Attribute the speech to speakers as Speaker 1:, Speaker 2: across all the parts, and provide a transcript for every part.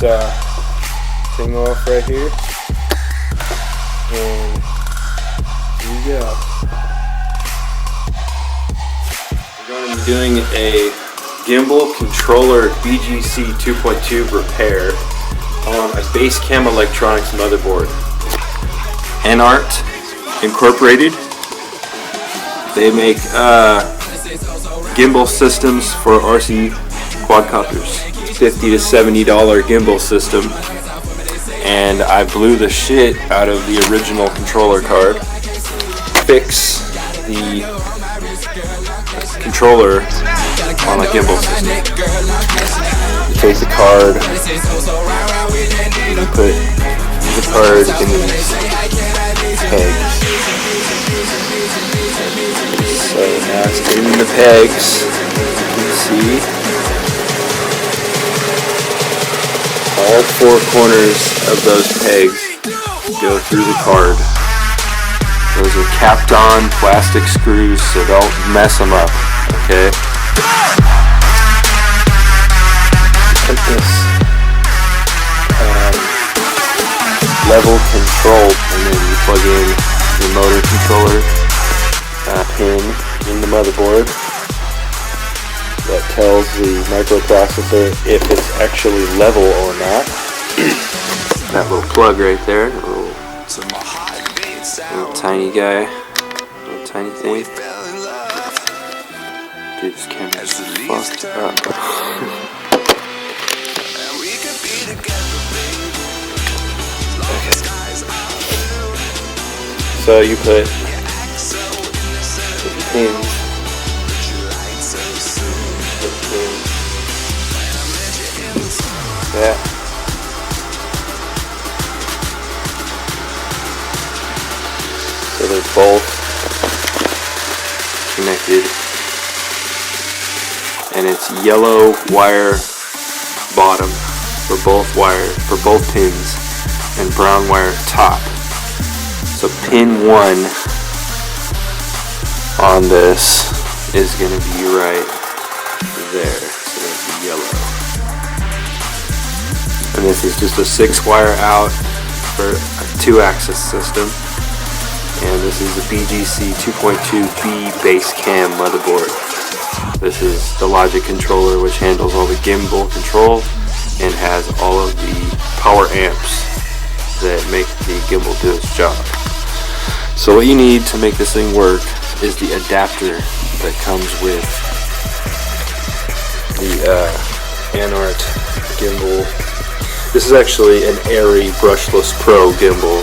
Speaker 1: this thing off right here, and here we go. We're going to be doing a gimbal controller BGC 2.2 repair on a Basecam Electronics motherboard. Anart Incorporated. They make gimbal systems for RC quadcopters. $50 to $70 gimbal system, and I blew the shit out of the original controller card. Fix the controller on a gimbal system. You take the card, you put the card in these pegs. So now it's in the pegs. You can see all four corners of those pegs go through the card. Those are capped on plastic screws, so don't mess them up, okay? Put this level control, and then you plug in your motor controller pin in the motherboard. That tells the microprocessor if it's actually level or not. That little plug right there, little tiny guy, little tiny thing. Dude, this camera's fucked up. Okay. So you put the pins. Yeah. So they're both connected, and it's yellow wire bottom for both pins, and brown wire top. So pin 1 on this is going to be right there. So that's yellow. And this is just a 6-wire out for a 2-axis system. And this is a BGC 2.2B Basecam motherboard. This is the logic controller, which handles all the gimbal control and has all of the power amps that make the gimbal do its job. So what you need to make this thing work is the adapter that comes with the Anart gimbal. This is actually an Airy Brushless Pro gimbal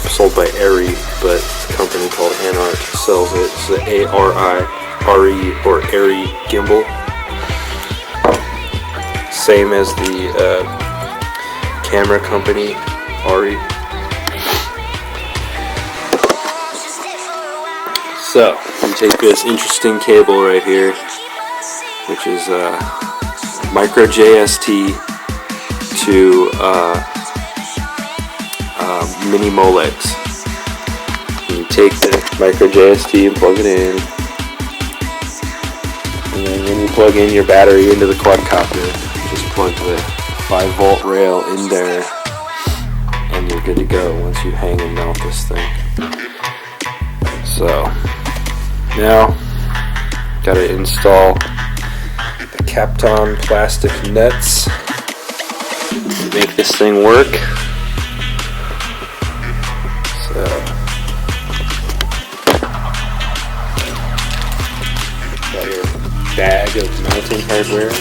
Speaker 1: sold by Airy, but a company called Anart sells it. It's the A-R-I-R-E or Airy gimbal. Same as the camera company, Airy. So, you take this interesting cable right here, which is micro JST to mini Molex. You take the micro JST and plug it in, and then when you plug in your battery into the quadcopter, just plug the 5-volt rail in there, and you're good to go once you hang and mount this thing. So now, gotta install the Kapton plastic nuts to make this thing work. So got your bag of mounting hardware,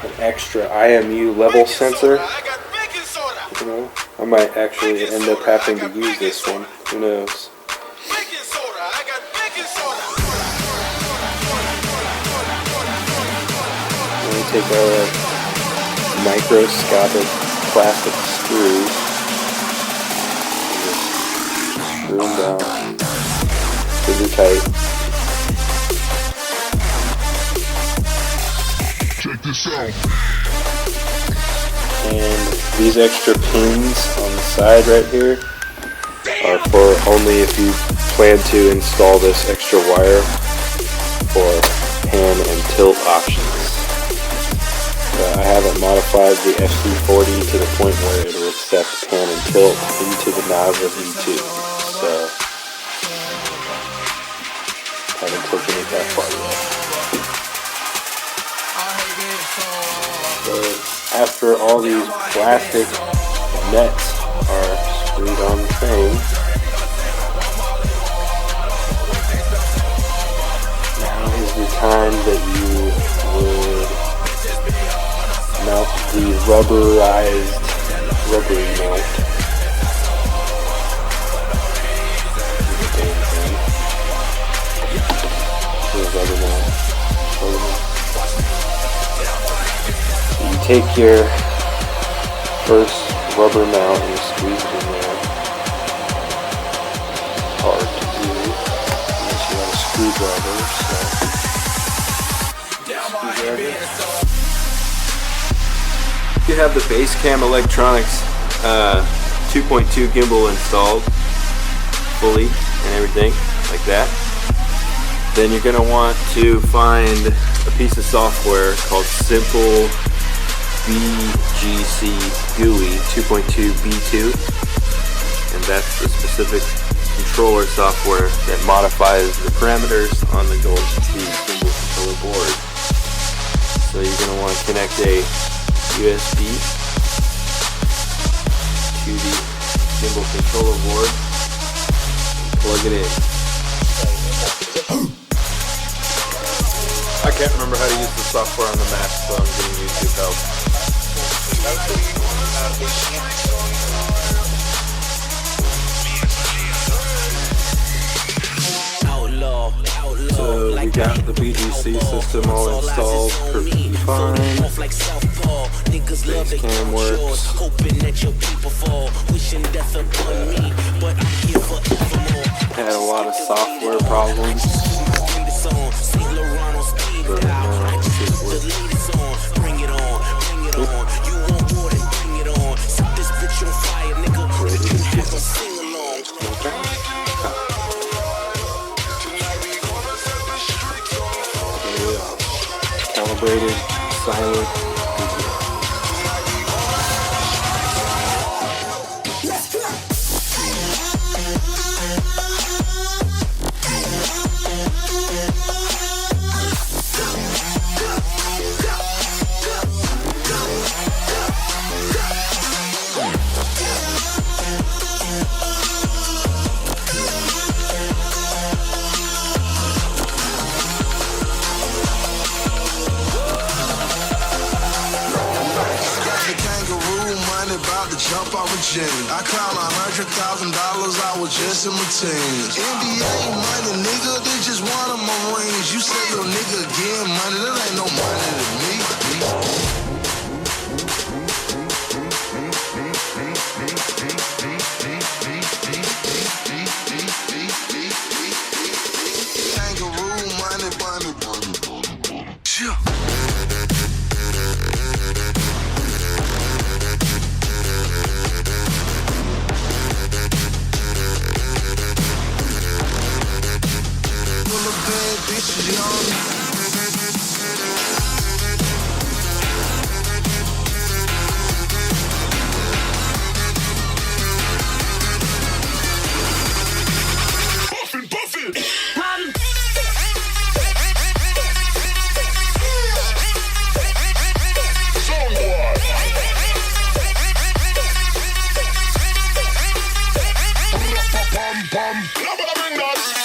Speaker 1: an extra IMU level sensor. You know, I might actually end up having to use this one. Who knows? Take our microscopic plastic screws and just screw them down really tight. Check this out. And these extra pins on the side right here are for only if you plan to install this extra wire for pan and tilt options. I haven't modified the FC40 to the point where it will accept pan and tilt into the knob of V2. So, haven't taken it that far yet. So, after all these plastic nets are screwed on the thing, now is the time that you would mount the rubbery mount. You take your first rubber mount and squeeze it in there. Hard to do unless you have a screwdriver. You have the Basecam Electronics 2.2 gimbal installed fully and everything like that. Then you're going to want to find a piece of software called Simple BGC GUI 2.2 B2, and that's the specific controller software that modifies the parameters on the gimbal controller board. So you're going to want to connect a USB to the gimbal controller board and plug it in. I can't remember how to use the software on the Mac, so I'm getting YouTube help. So we got the BGC system all installed, perfectly fine. Basecam works. Had a lot of software problems, but now it works. Calibrated, silent.
Speaker 2: Jump off a chain. I crown $100,000, I was just in my teens. NBA money, nigga, this just one of my rings. You say your nigga again, money, that ain't no money to me. Kangaroo money, money. Bitches, young. Buffin'. Bum, bum. Now, but I bring that.